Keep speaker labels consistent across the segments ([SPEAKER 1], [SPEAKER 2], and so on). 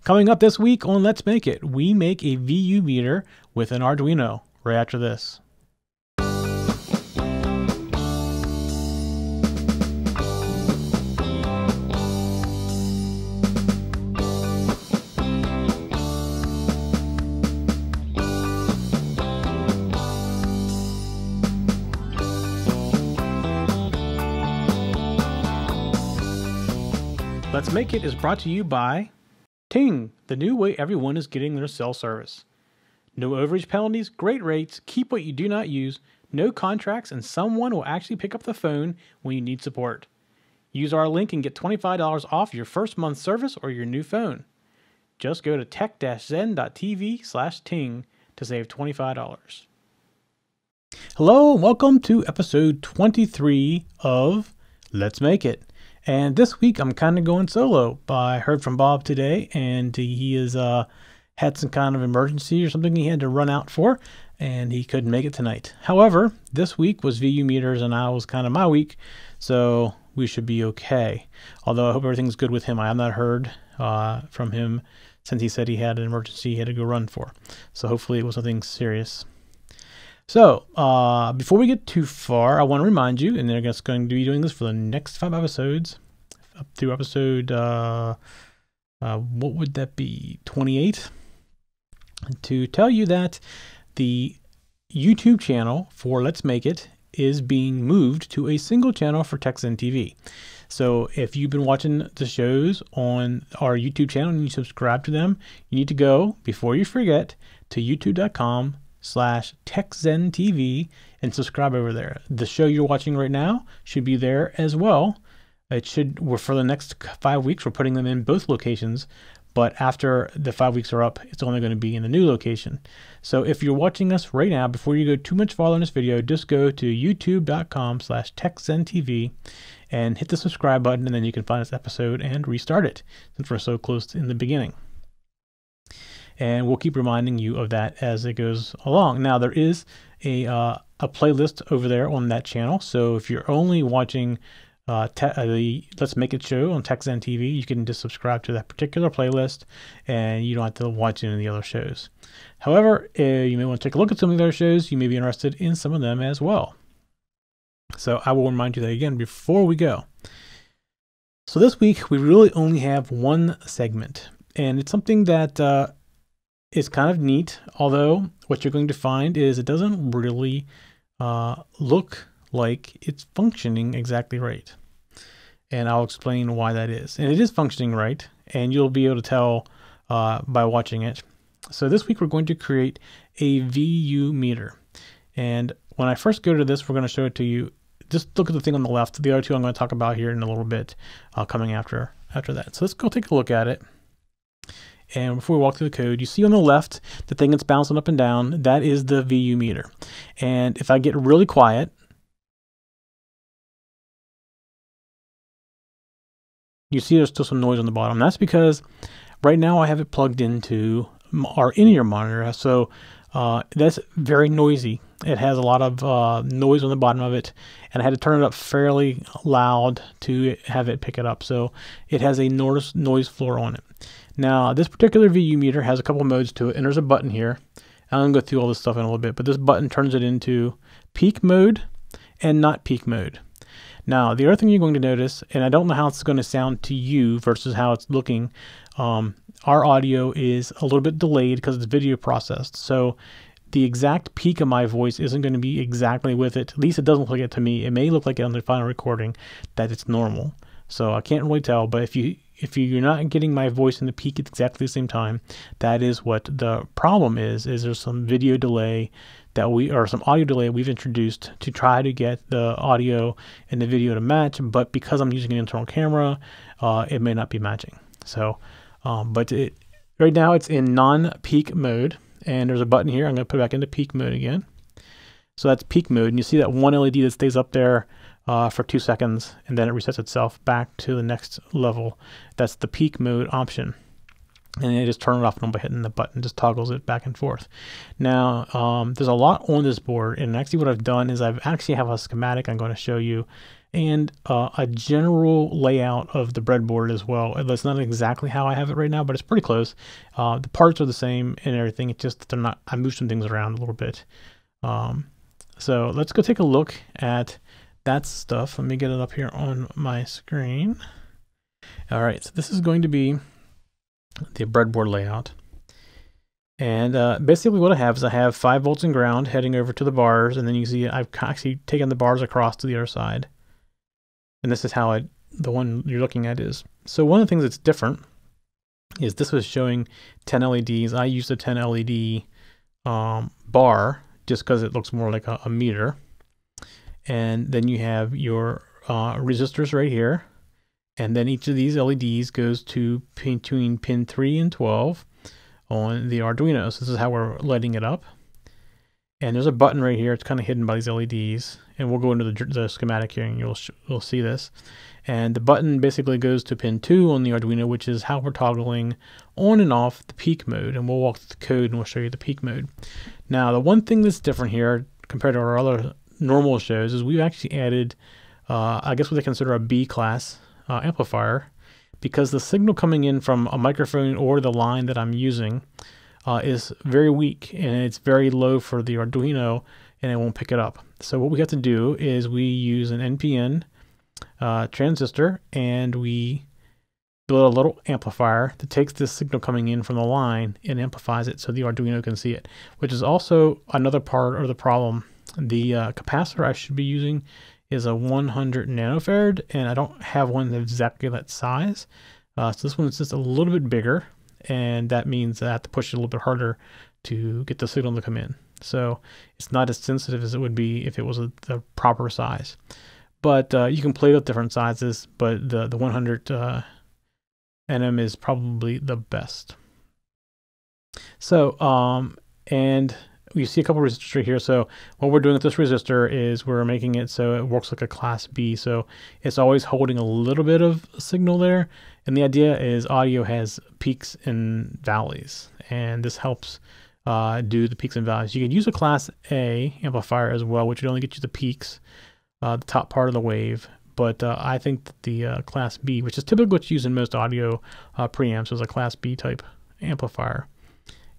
[SPEAKER 1] Coming up this week on Let's Make It, we make a VU meter with an Arduino right after this. Let's Make It is brought to you by Ting, the new way everyone is getting their cell service. No overage penalties, great rates, keep what you do not use, no contracts, and someone will actually pick up the phone when you need support. Use our link and get $25 off your first month's service or your new phone. Just go to tech-zen.tv/ting to save $25. Hello and welcome to episode 23 of Let's Make It. And this week I'm kind of going solo. I heard from Bob today, and he has had some kind of emergency or something he had to run out for, and he couldn't make it tonight. However, this week was VU meters, and I was kind of my week, so we should be okay. Although I hope everything's good with him. I have not heard from him since he said he had an emergency he had to go run for. So hopefully it was nothing serious. So, before we get too far, I want to remind you, and they're just going to be doing this for the next 5 episodes, up through episode, what would that be, 28, to tell you that the YouTube channel for Let's Make It is being moved to a single channel for TechZen TV. So, if you've been watching the shows on our YouTube channel and you subscribe to them, you need to go, before you forget, to youtube.com/TechZenTV and subscribe over there. The show you're watching right now should be there as well. We're for the next 5 weeks, we're putting them in both locations, but after the 5 weeks are up, it's only going to be in the new location. So if you're watching us right now, before you go too much farther in this video, just go to youtube.com/TechZenTV and hit the subscribe button, and then you can find this episode and restart it, since we're so close in the beginning. And we'll keep reminding you of that as it goes along. Now, there is a playlist over there on that channel. So if you're only watching the Let's Make It show on TechZen TV, you can just subscribe to that particular playlist, and you don't have to watch any of the other shows. However, you may want to take a look at some of the other shows. You may be interested in some of them as well. So I will remind you that again before we go. So this week, we really only have one segment, and it's something that is kind of neat, although what you're going to find is it doesn't really look like it's functioning exactly right. And I'll explain why that is. And it is functioning right, and you'll be able to tell by watching it. So this week we're going to create a VU meter. And when I first go to this, we're going to show it to you. Just look at the thing on the left. The other two I'm going to talk about here in a little bit coming after that. So let's go take a look at it. And before we walk through the code, you see on the left, the thing that's bouncing up and down, that is the VU meter. And if I get really quiet, you see there's still some noise on the bottom. That's because right now I have it plugged into our in-ear monitor. So that's very noisy. It has a lot of noise on the bottom of it, and I had to turn it up fairly loud to have it pick it up. So it has a noise floor on it. Now, this particular VU meter has a couple modes to it, and there's a button here. I'm going to go through all this stuff in a little bit, but this button turns it into peak mode and not peak mode. Now, the other thing you're going to notice, and I don't know how it's going to sound to you versus how it's looking, our audio is a little bit delayed because it's video processed. So the exact peak of my voice isn't going to be exactly with it. At least it doesn't look like it to me. It may look like it on the final recording that it's normal. So I can't really tell, but if you're not getting my voice in the peak at exactly the same time, that is what the problem is there's some video delay or some audio delay we've introduced to try to get the audio and the video to match, but because I'm using an internal camera, it may not be matching. So, but right now it's in non-peak mode, and there's a button here. I'm going to put it back into peak mode again. So that's peak mode, and you see that one LED that stays up there for 2 seconds, and then it resets itself back to the next level. That's the peak mode option. And you just turn it off and on by hitting the button, just toggles it back and forth. Now, there's a lot on this board, and actually what I've done is I've actually have a schematic I'm going to show you, and a general layout of the breadboard as well. That's not exactly how I have it right now, but it's pretty close. The parts are the same and everything. It's just they're not. I moved some things around a little bit. So let's go take a look at that stuff. Let me get it up here on my screen. All right, so this is going to be the breadboard layout. And basically what I have is I have 5 volts in ground heading over to the bars, and then you see I've actually taken the bars across to the other side. And this is how the one you're looking at is. So one of the things that's different is this was showing 10 LEDs. I used a 10 LED bar just because it looks more like a meter. And then you have your resistors right here. And then each of these LEDs goes to between pin 3 and 12 on the Arduino. So this is how we're lighting it up. And there's a button right here. It's kind of hidden by these LEDs. And we'll go into the schematic here and you'll see this. And the button basically goes to pin 2 on the Arduino, which is how we're toggling on and off the peak mode. And we'll walk through the code and we'll show you the peak mode. Now, the one thing that's different here compared to our other normal shows is we've actually added, I guess what they consider a B class amplifier, because the signal coming in from a microphone or the line that I'm using is very weak and it's very low for the Arduino and it won't pick it up. So what we have to do is we use an NPN transistor and we build a little amplifier that takes this signal coming in from the line and amplifies it so the Arduino can see it, which is also another part of the problem. The capacitor I should be using is a 100 nanofarad, and I don't have one that's exactly that size. So this one is just a little bit bigger, and that means I have to push it a little bit harder to get the signal to come in. So it's not as sensitive as it would be if it was the proper size. But you can play with different sizes, but the 100 nm is probably the best. So, and you see a couple resistors right here. So what we're doing with this resistor is we're making it so it works like a class B. So it's always holding a little bit of signal there. And the idea is audio has peaks and valleys, and this helps do the peaks and valleys. You could use a class A amplifier as well, which would only get you the peaks, the top part of the wave. But I think that the class B, which is typically what's used in most audio preamps, is a class B type amplifier,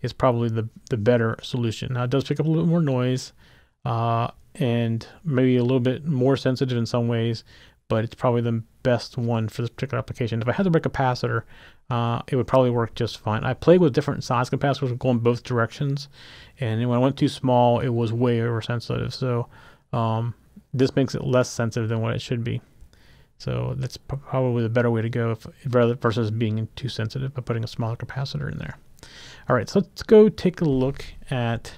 [SPEAKER 1] is probably the better solution. Now it does pick up a little bit more noise and maybe a little bit more sensitive in some ways, but it's probably the best one for this particular application. If I had to break a capacitor, it would probably work just fine. I played with different size capacitors going both directions, and when I went too small, it was way oversensitive. So this makes it less sensitive than what it should be. So that's probably the better way to go versus being too sensitive by putting a smaller capacitor in there. All right, so let's go take a look at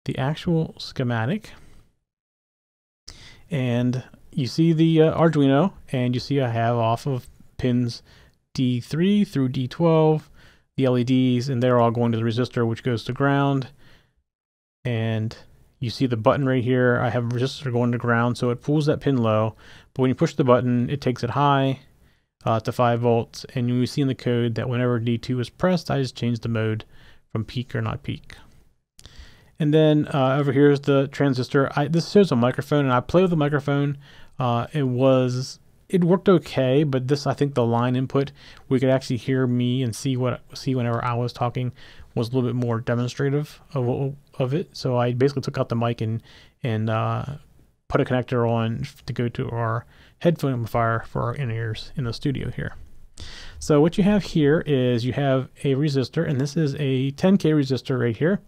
[SPEAKER 1] the actual schematic. And you see the Arduino, and you see I have off of pins D3 through D12, the LEDs, and they're all going to the resistor, which goes to ground. And you see the button right here. I have a resistor going to ground, so it pulls that pin low. But when you push the button, it takes it high to 5 volts, and you see in the code that whenever D2 is pressed, I just change the mode from peak or not peak. And then over here is the transistor. This shows a microphone, and I played with the microphone. It worked okay, but this, I think the line input, we could actually hear me and see whenever I was talking, was a little bit more demonstrative of it. So I basically took out the mic and put a connector on to go to our headphone amplifier for our in-ears in the studio here. So what you have here is you have a resistor, and this is a 10K resistor right here,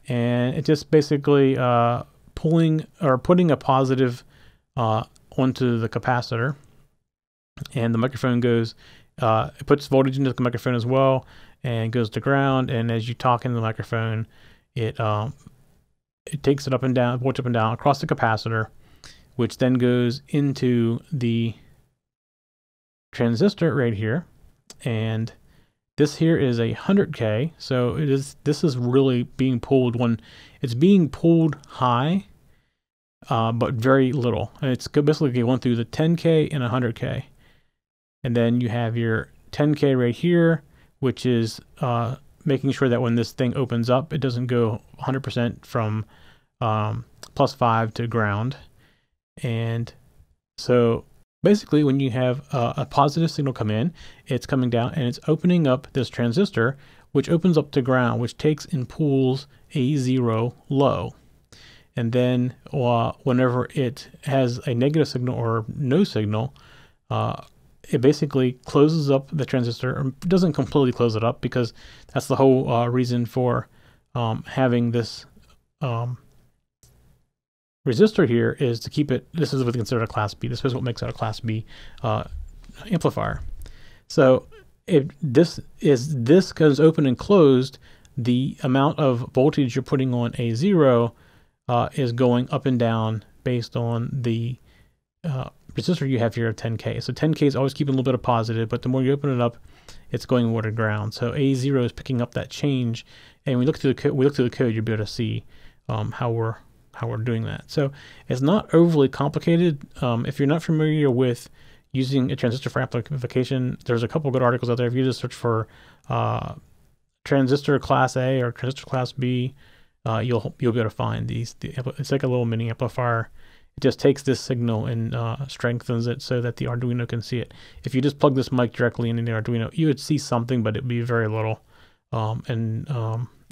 [SPEAKER 1] and it just basically putting a positive onto the capacitor, and the microphone goes, it puts voltage into the microphone as well, and goes to ground. And as you talk into the microphone, it takes it up and down, voltage up and down across the capacitor, which then goes into the transistor right here. And this here is a 100K, so this is really being pulled it's being pulled high, but very little. And it's basically going through the 10K and 100K. And then you have your 10K right here, which is making sure that when this thing opens up, it doesn't go 100% from +5 to ground. And So basically, when you have a positive signal come in, it's coming down and it's opening up this transistor, which opens up to ground, which takes and pulls A0 low. And then whenever it has a negative signal or no signal, it basically closes up the transistor, or doesn't completely close it up, because that's the whole reason for having this resistor here, is to keep it. This is what's considered a class B. This is what makes it a class B amplifier. So if this goes open and closed, the amount of voltage you're putting on A0 is going up and down based on the resistor you have here of 10K. So 10K is always keeping a little bit of positive, but the more you open it up, it's going more to ground. So A0 is picking up that change, and we look through the code, you'll be able to see how we're doing that. So it's not overly complicated. If you're not familiar with using a transistor for amplification, there's a couple good articles out there. If you just search for transistor class A or transistor class B, you'll be able to find these. It's like a little mini amplifier. It just takes this signal and strengthens it so that the Arduino can see it. If you just plug this mic directly into the Arduino, you would see something, but it'd be very little, and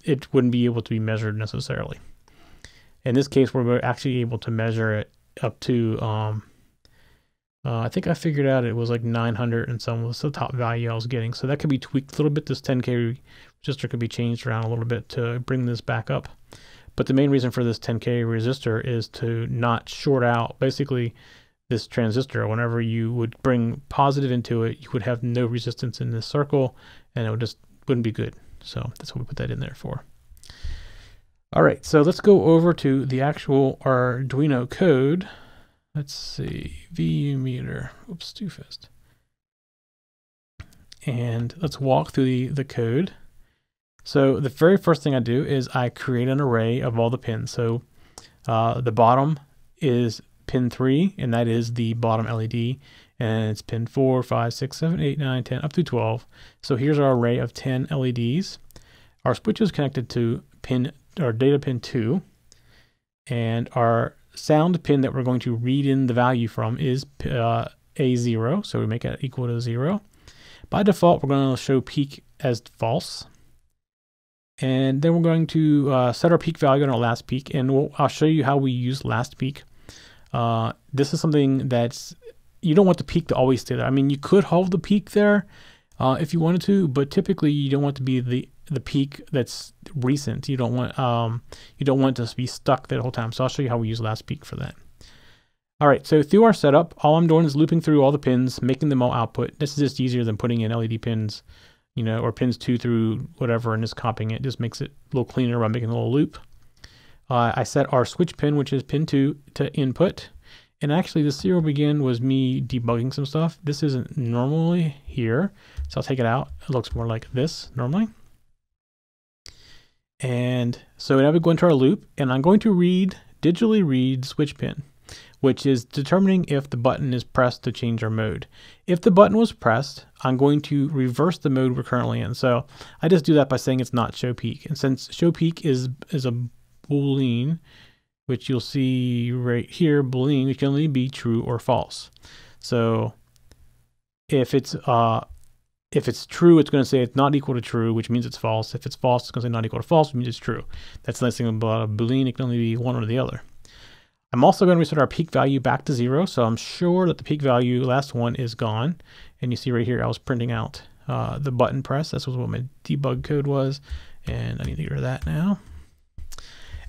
[SPEAKER 1] it wouldn't be able to be measured necessarily. In this case, we're actually able to measure it up to, I think I figured out it was like 900 and some was the top value I was getting. So that could be tweaked a little bit. This 10K resistor could be changed around a little bit to bring this back up. But the main reason for this 10K resistor is to not short out basically this transistor. Whenever you would bring positive into it, you would have no resistance in this circle, and it wouldn't be good. So that's what we put that in there for. All right, so let's go over to the actual Arduino code. Let's see, VU meter. Oops, too fast. And let's walk through the code. So the very first thing I do is I create an array of all the pins. So the bottom is pin 3, and that is the bottom LED. And it's pin 4, 5, 6, 7, 8, 9, 10, up to 12. So here's our array of 10 LEDs. Our switch is connected to our data pin 2. And our sound pin that we're going to read in the value from is A0. So we make it equal to 0. By default, we're going to show peak as false. And then we're going to set our peak value on our last peak, and I'll show you how we use last peak. This is something that's, you don't want the peak to always stay there. I mean, you could hold the peak there if you wanted to, but typically you don't want to be the peak that's recent. You don't want to be stuck that whole time. So I'll show you how we use last peak for that. All right, so through our setup, all I'm doing is looping through all the pins, making them all output. This is just easier than putting in LED pins, you know, or pins 2 through whatever, and just copying it. Just makes it a little cleaner by making a little loop. I set our switch pin, which is pin 2, to input. And actually the serial begin was me debugging some stuff. This isn't normally here, so I'll take it out. It looks more like this normally. And so now we go into our loop, and I'm going to digitally read switch pin, which is determining if the button is pressed to change our mode. If the button was pressed, I'm going to reverse the mode we're currently in. So I just do that by saying it's not show peak. And since show peak is a Boolean, which you'll see right here, Boolean, it can only be true or false. So if it's true, it's going to say it's not equal to true, which means it's false. If it's false, it's going to say not equal to false, which means it's true. That's the nice thing about a Boolean. It can only be one or the other. I'm also going to reset our peak value back to 0, so I'm sure that the peak value, last one, is gone. And you see right here, I was printing out the button press. This was what my debug code was, and I need to get rid of that now.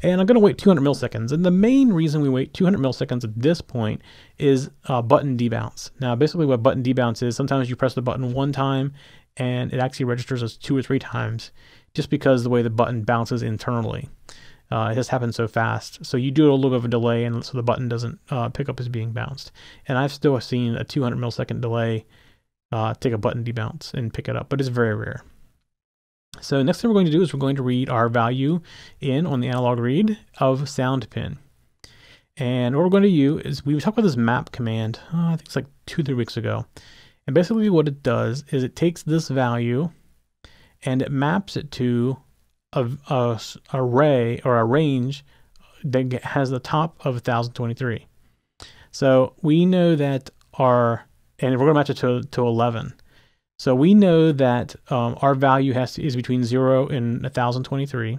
[SPEAKER 1] And I'm going to wait 200 milliseconds. And the main reason we wait 200 milliseconds at this point is button debounce. Now, basically what button debounce is, sometimes you press the button one time and it actually registers as 2 or 3 times, just because the way the button bounces internally. It just happens so fast. So you do a little bit of a delay, and so the button doesn't pick up as being bounced. And I've still seen a 200 millisecond delay take a button debounce and pick it up, but it's very rare. So next thing we're going to do is we're going to read our value in on the analog read of sound pin. And what we're going to use is, we talked about this map command, I think it's like 2-3 weeks ago. And basically what it does is it takes this value and it maps it to a array or a range that has the top of 1023. So we know that and we're going to match it to 11. So we know that our value is between 0 and 1023,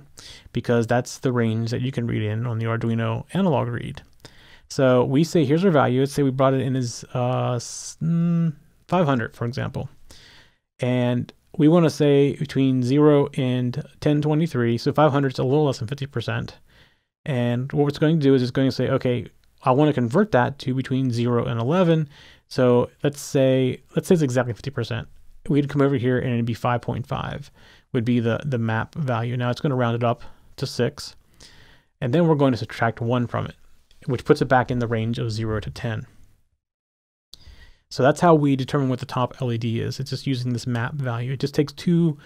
[SPEAKER 1] because that's the range that you can read in on the Arduino analog read. So we say, here's our value. Let's say we brought it in as 500, for example. And we want to say between 0 and 1023. So 500 is a little less than 50%. And what it's going to do is it's going to say, okay, I want to convert that to between 0 and 11. So let's say it's exactly 50%. We'd come over here and it'd be 5.5 would be the map value. Now it's going to round it up to 6. And then we're going to subtract 1 from it, which puts it back in the range of 0 to 10. So that's how we determine what the top LED is. It's just using this map value. It just takes two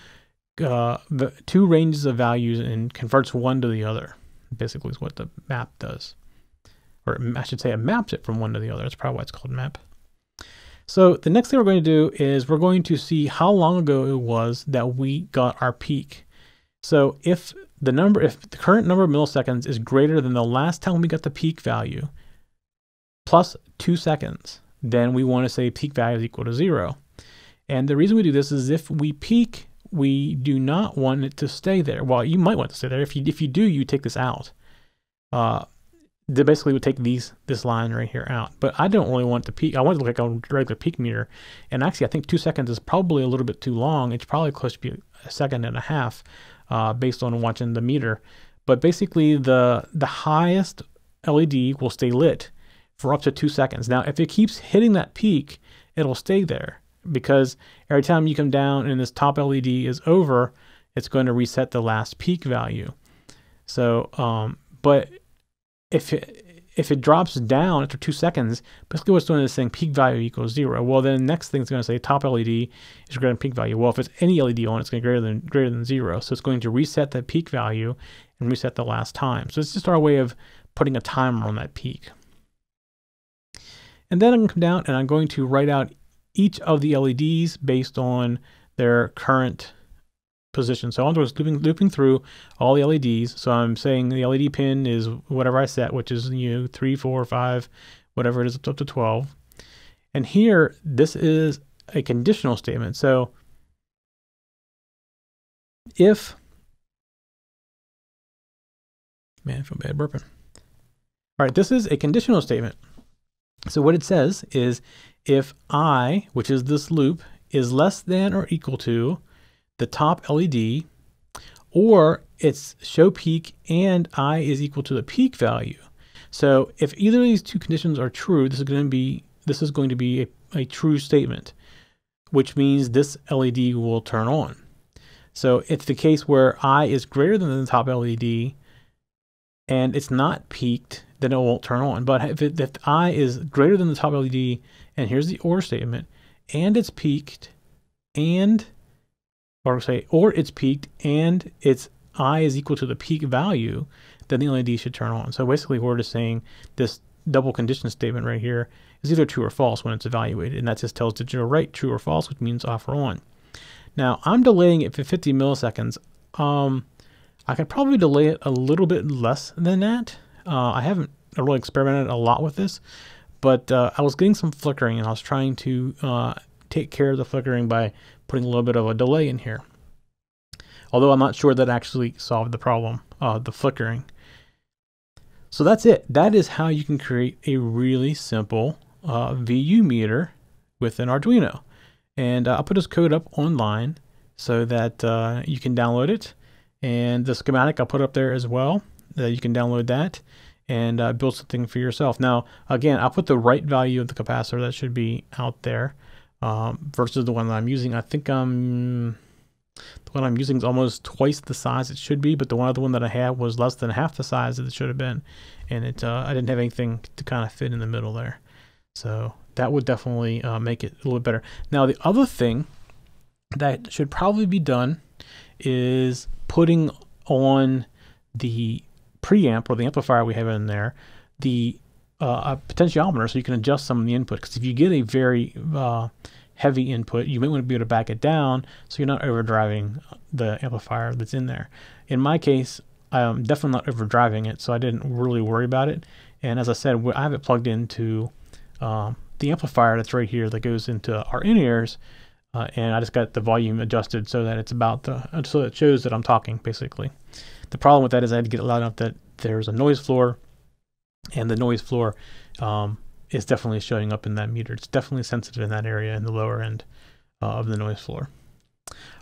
[SPEAKER 1] ranges of values and converts one to the other. Basically is what the map does. Or I should say it maps it from one to the other. That's probably why it's called map. So the next thing we're going to do is we're going to see how long ago it was that we got our peak. So if the current number of milliseconds is greater than the last time we got the peak value plus 2 seconds, then we want to say peak value is equal to 0. And the reason we do this is if we peak, we do not want it to stay there. Well, you might want it to stay there. If you do, you take this out. They basically would take this line right here out. But I don't really want the peak. I want it to look like a regular peak meter. And actually, I think 2 seconds is probably a little bit too long. It's probably close to be 1.5 seconds based on watching the meter. But basically, the highest LED will stay lit for up to 2 seconds. Now, if it keeps hitting that peak, it'll stay there, because every time you come down and this top LED is over, it's going to reset the last peak value. So, but if it drops down after 2 seconds, basically what's doing is saying peak value equals 0. Well, then the next thing it's going to say top LED is greater than peak value. Well, if it's any LED on, it's going to be greater than 0. So it's going to reset that peak value and reset the last time. So it's just our way of putting a timer on that peak. And then I'm going to come down and I'm going to write out each of the LEDs based on their current position. So I'm just looping through all the LEDs. So I'm saying the LED pin is whatever I set, which is 3, 4, 5, whatever it is, up to 12. And here, this is a conditional statement. So if, man, I feel bad burping. All right, this is a conditional statement. So what it says is if I, which is this loop, is less than or equal to the top LED, or it's show peak and I is equal to the peak value. So if either of these two conditions are true, this is going to be a true statement, which means this LED will turn on. So it's the case where I is greater than the top LED and it's not peaked, then it won't turn on. But if I is greater than the top LED, and here's the OR statement, and it's peaked, or it's peaked and its I is equal to the peak value, then the LED should turn on. So basically we're just saying this double condition statement right here is either true or false when it's evaluated, and that just tells digital write true or false, which means off or on. Now I'm delaying it for 50 milliseconds. I could probably delay it a little bit less than that. I haven't really experimented a lot with this, but I was getting some flickering and I was trying to take care of the flickering by putting a little bit of a delay in here. Although I'm not sure that actually solved the problem, the flickering. So that's it. That is how you can create a really simple VU meter with an Arduino. And I'll put this code up online so that you can download it. And the schematic I'll put up there as well. You can download that and build something for yourself. Now, again, I'll put the right value of the capacitor that should be out there versus the one that I'm using. I think the one I'm using is almost twice the size it should be, but the one that I had was less than half the size that it should have been, and I didn't have anything to kind of fit in the middle there. So that would definitely make it a little bit better. Now, the other thing that should probably be done is putting on the preamp or the amplifier we have in there, the potentiometer, so you can adjust some of the input. Because if you get a very heavy input, you may want to be able to back it down so you're not overdriving the amplifier that's in there. In my case, I'm definitely not overdriving it, so I didn't really worry about it. And as I said, I have it plugged into the amplifier that's right here that goes into our in-ears, and I just got the volume adjusted so that it's so it shows that I'm talking, basically. The problem with that is I had to get it loud enough that there's a noise floor, and the noise floor is definitely showing up in that meter. It's definitely sensitive in that area in the lower end of the noise floor.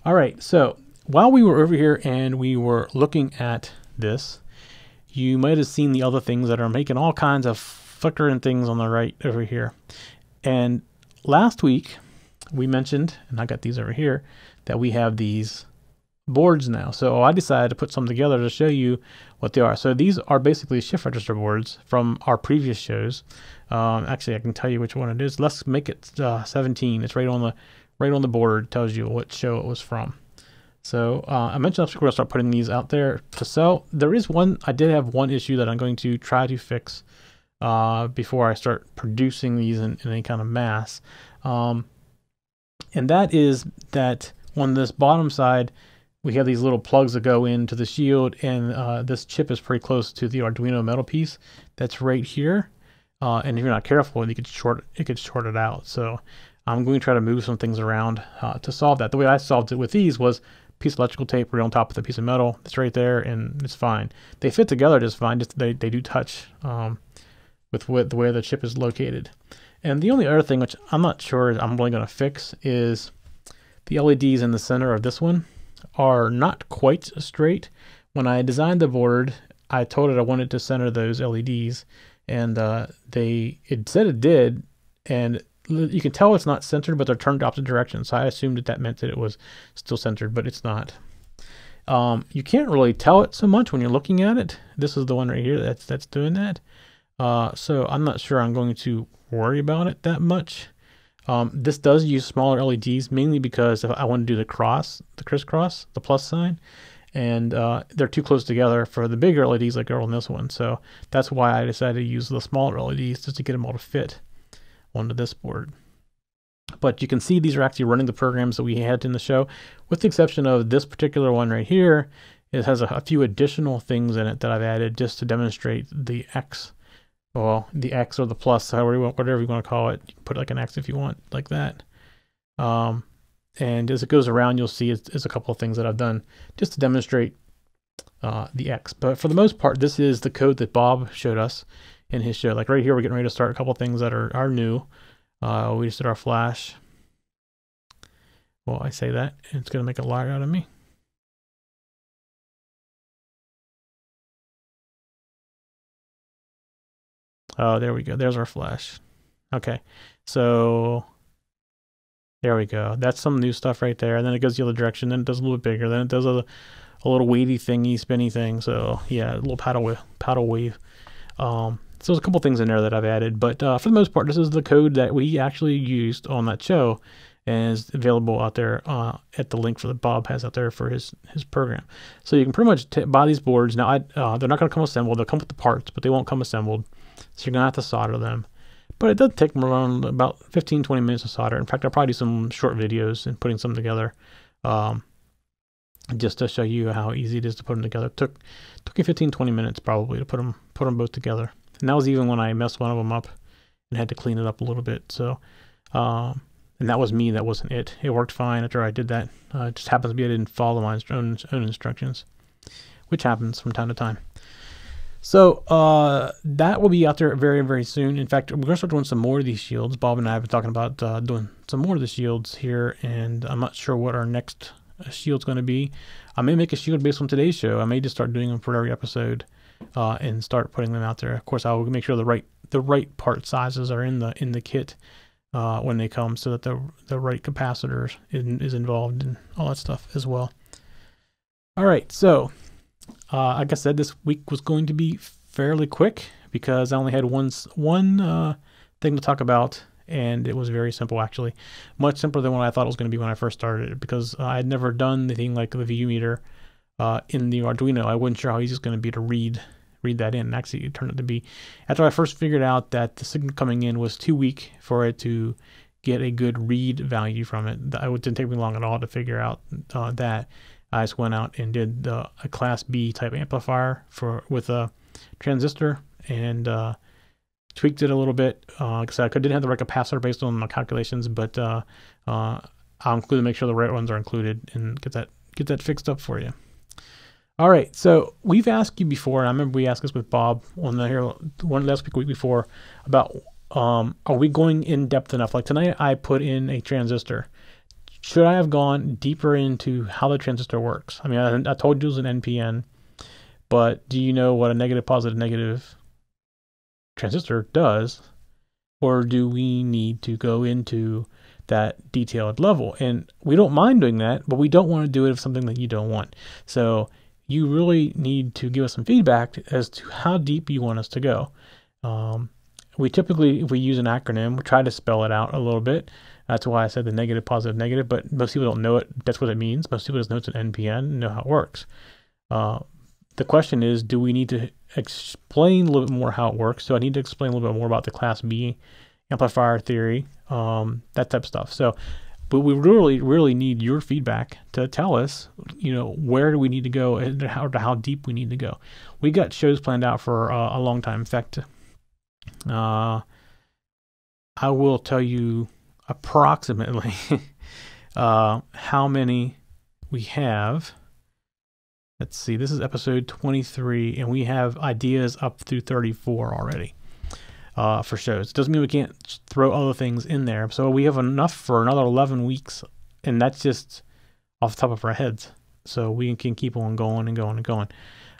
[SPEAKER 1] All right, so while we were over here and we were looking at this, you might have seen the other things that are making all kinds of flickering things on the right over here. And last week we mentioned, and I got these over here, that we have these boards now. So I decided to put some together to show you what they are. So these are basically shift register boards from our previous shows. Actually, I can tell you which one it is. Let's make it 17. It's right on the board. It tells you what show it was from. So I mentioned we're going to start putting these out there to sell. I did have one issue that I'm going to try to fix before I start producing these in any kind of mass. And that is that on this bottom side, we have these little plugs that go into the shield, and this chip is pretty close to the Arduino metal piece that's right here. And if you're not careful, it could short it out. So I'm going to try to move some things around to solve that. The way I solved it with these was a piece of electrical tape right on top of the piece of metal. It's right there, and it's fine. They fit together just fine. Just they do touch with the way the chip is located. And the only other thing, which I'm not sure I'm really going to fix, is the LEDs in the center of this one are not quite straight. When I designed the board, I told it I wanted to center those LEDs, and it said it did, and you can tell it's not centered, but they're turned opposite directions. So I assumed that meant that it was still centered, but it's not. You can't really tell it so much when you're looking at it. This is the one right here that's doing that. So I'm not sure I'm going to worry about it that much. This does use smaller LEDs, mainly because if I want to do the crisscross, the plus sign, and they're too close together for the bigger LEDs like are on this one. So that's why I decided to use the smaller LEDs just to get them all to fit onto this board. But you can see these are actually running the programs that we had in the show, with the exception of this particular one right here. It has a few additional things in it that I've added just to demonstrate the X. Well, the X or the plus, whatever you want to call it. You can put like an X if you want, like that. And as it goes around, you'll see it's a couple of things that I've done just to demonstrate the X. But for the most part, this is the code that Bob showed us in his show. Like right here, we're getting ready to start a couple of things that are new. We just did our flash. Well, I say that, and it's going to make a liar out of me. Oh, there we go. There's our flash. Okay, so there we go. That's some new stuff right there. And then it goes the other direction. Then it does a little bit bigger. Then it does a little weighty thingy, spinny thing. So yeah, a little paddle wave. So there's a couple things in there that I've added. But for the most part, this is the code that we actually used on that show, and is available out there at the link that Bob has out there for his program. So you can pretty much buy these boards. Now, they're not going to come assembled. They'll come with the parts, but they won't come assembled. So you're going to have to solder them. But it does take around about 15-20 minutes to solder. In fact, I'll probably do some short videos and putting some together just to show you how easy it is to put them together. It took me 15-20 minutes probably to put them both together. And that was even when I messed one of them up and had to clean it up a little bit. So, and that was me. That wasn't it. It worked fine after I did that. It just happens to be I didn't follow my own instructions, which happens from time to time. So that will be out there very, very soon. In fact, we're going to start doing some more of these shields. Bob and I have been talking about doing some more of the shields here, and I'm not sure what our next shield's going to be. I may make a shield based on today's show. I may just start doing them for every episode and start putting them out there. Of course, I will make sure the right part sizes are in the kit when they come, so that the right capacitor is involved and all that stuff as well. All right, so. Like I said, this week was going to be fairly quick because I only had one thing to talk about, and it was very simple, actually. Much simpler than what I thought it was going to be when I first started it, because I had never done anything like the VU meter in the Arduino. I wasn't sure how easy it's going to be to read that in. And actually, it turned out to be, after I first figured out that the signal coming in was too weak for it to get a good read value from it. It didn't take me long at all to figure out that. I just went out and did a Class B type amplifier with a transistor and tweaked it a little bit because I didn't have the right capacitor based on my calculations, but I'll include make sure the right ones are included and get that fixed up for you. All right, so we've asked you before, and I remember we asked this with Bob on the here one last week before about are we going in depth enough? Like tonight, I put in a transistor. Should I have gone deeper into how the transistor works? I mean, I told you it was an NPN, but do you know what a negative, positive, negative transistor does? Or do we need to go into that detailed level? And we don't mind doing that, but we don't want to do it if something that you don't want. So you really need to give us some feedback as to how deep you want us to go. We typically, if we use an acronym, we try to spell it out a little bit. That's why I said the negative, positive, negative, but most people don't know it. That's what it means. Most people just know it's an NPN and know how it works. The question is, do we need to explain a little bit more how it works? So I need to explain a little bit more about the Class B amplifier theory, that type of stuff. So, but we really, really need your feedback to tell us, where do we need to go and how deep we need to go. We got shows planned out for a long time. In fact, I will tell you approximately how many we have. Let's see, this is episode 23, and we have ideas up through 34 already for shows. It doesn't mean we can't throw other things in there. So we have enough for another 11 weeks, and that's just off the top of our heads. So we can keep on going and going and going.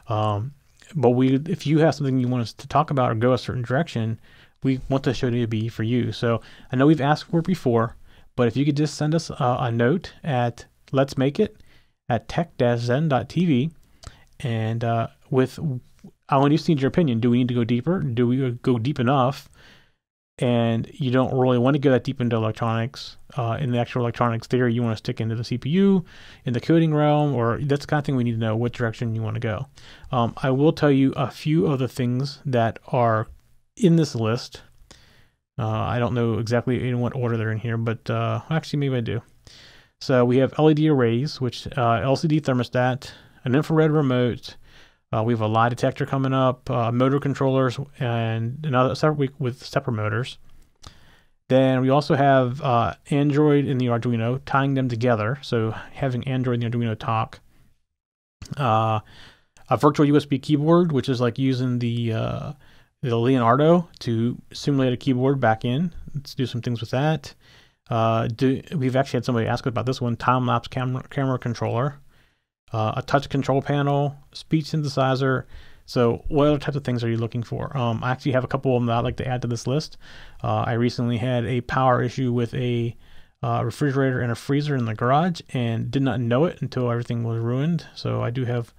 [SPEAKER 1] But if you have something you want us to talk about or go a certain direction, we want the show to be for you. So I know we've asked for it before, but if you could just send us a note at Let's Make It at tech-zen.tv, and I only just need your opinion. Do we need to go deeper? Do we go deep enough? And you don't really want to go that deep into electronics, in the actual electronics theory. You want to stick into the CPU, in the coding realm, or that's the kind of thing we need to know what direction you want to go. I will tell you a few of the things that are in this list. I don't know exactly in what order they're in here, but actually maybe I do. So we have LED arrays, which LCD thermostat, an infrared remote. We have a lie detector coming up, motor controllers, and another separate week with separate motors. Then we also have Android and the Arduino, tying them together. So having Android and the Arduino talk. A virtual USB keyboard, which is like using the Leonardo to simulate a keyboard back in. Let's do some things with that. We've actually had somebody ask about this one, time-lapse camera controller, a touch control panel, speech synthesizer. So what other types of things are you looking for? I actually have a couple of them that I'd like to add to this list. I recently had a power issue with a refrigerator and a freezer in the garage and did not know it until everything was ruined. So I do have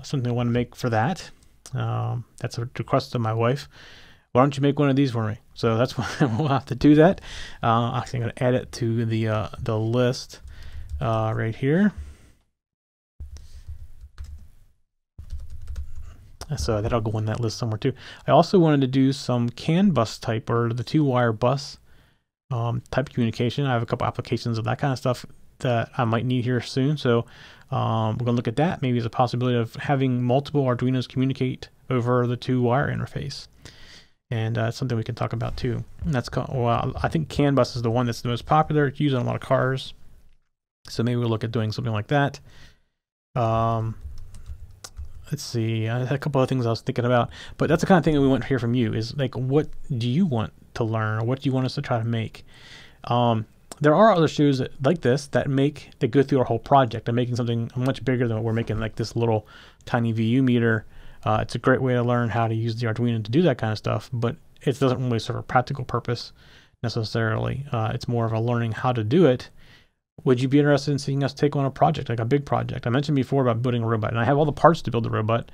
[SPEAKER 1] something I want to make for that. That's a request of my wife. Why don't you make one of these for me? So that's why we'll have to do that. Actually, I'm going to add it to the list right here. So that'll go in that list somewhere too. I also wanted to do some CAN bus type, or the 2-wire bus type communication. I have a couple applications of that kind of stuff that I might need here soon. So we're going to look at that. Maybe as a possibility of having multiple Arduinos communicate over the 2-wire interface. And it's something we can talk about too. And that's well, I think CAN bus is the one that's the most popular. It's used on a lot of cars. So maybe we'll look at doing something like that. Let's see. I had a couple of things I was thinking about, but that's the kind of thing that we want to hear from you. Is like, what do you want to learn, or what do you want us to try to make? There are other shows like this that go through our whole project. I'm making something much bigger than what we're making, like this little tiny VU meter. It's a great way to learn how to use the Arduino to do that kind of stuff, but it doesn't really serve a practical purpose necessarily. It's more of a learning how to do it. Would you be interested in seeing us take on a project, like a big project? I mentioned before about building a robot, and I have all the parts to build the robot.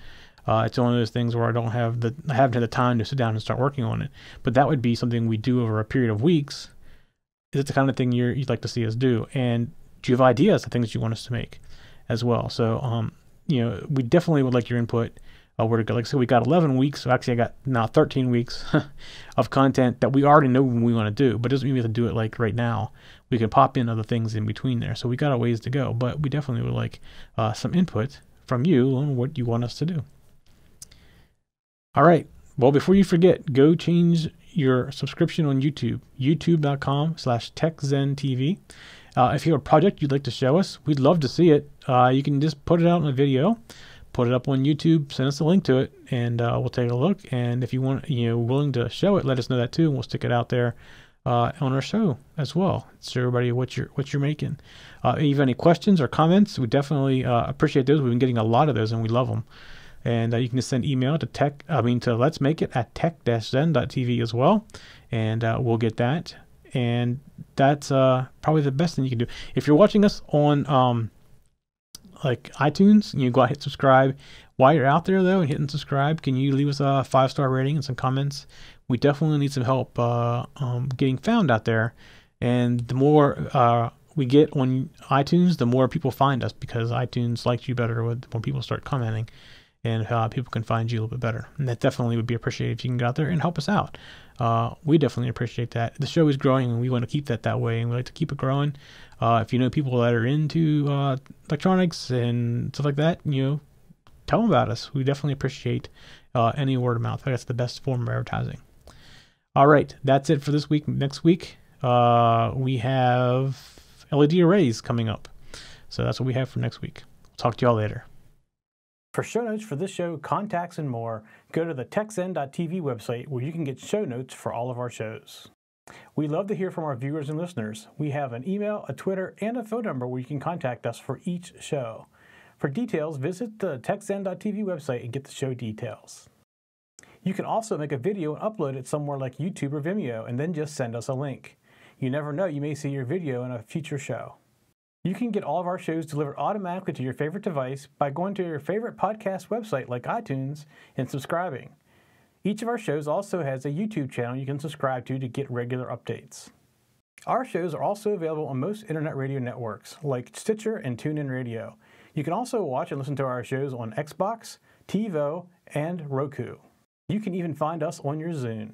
[SPEAKER 1] It's one of those things where I haven't had the time to sit down and start working on it. But that would be something we do over a period of weeks. Is it the kind of thing you'd like to see us do? And do you have ideas of things you want us to make as well? So, we definitely would like your input. Where to go. Like I said, we got 11 weeks. So actually, I got now 13 weeks of content that we already know we want to do, but it doesn't mean we have to do it like right now. We can pop in other things in between there. So we got a ways to go, but we definitely would like some input from you on what you want us to do. All right. Well, before you forget, go change your subscription on YouTube, youtube.com/TechZenTV. If you have a project you'd like to show us, we'd love to see it. You can just put it out in a video, put it up on YouTube, send us a link to it, and we'll take a look. And if you want, willing to show it, let us know that too, and we'll stick it out there on our show as well. Show everybody what you're making. If you have any questions or comments, we definitely appreciate those. We've been getting a lot of those, and we love them. And you can just send email to let's make it at tech-zen.tv as well, and we'll get that. And that's probably the best thing you can do. If you're watching us on like iTunes, you go ahead and hit subscribe. While you're out there though and hitting subscribe, can you leave us a 5-star rating and some comments? We definitely need some help getting found out there. And the more we get on iTunes, the more people find us, because iTunes likes you better when people start commenting, and people can find you a little bit better. And that definitely would be appreciated if you can get out there and help us out. We definitely appreciate that. The show is growing, and we want to keep that way, and we like to keep it growing. If you know people that are into electronics and stuff like that, tell them about us. We definitely appreciate any word of mouth. That's the best form of advertising. All right, that's it for this week. Next week, we have LED arrays coming up. So that's what we have for next week. We'll talk to y'all later. For show notes for this show, contacts, and more, go to the techzen.tv website, where you can get show notes for all of our shows. We love to hear from our viewers and listeners. We have an email, a Twitter, and a phone number where you can contact us for each show. For details, visit the techzen.tv website and get the show details. You can also make a video and upload it somewhere like YouTube or Vimeo, and then just send us a link. You never know, you may see your video in a future show. You can get all of our shows delivered automatically to your favorite device by going to your favorite podcast website like iTunes and subscribing. Each of our shows also has a YouTube channel you can subscribe to get regular updates. Our shows are also available on most internet radio networks like Stitcher and TuneIn Radio. You can also watch and listen to our shows on Xbox, TiVo, and Roku. You can even find us on your Zune.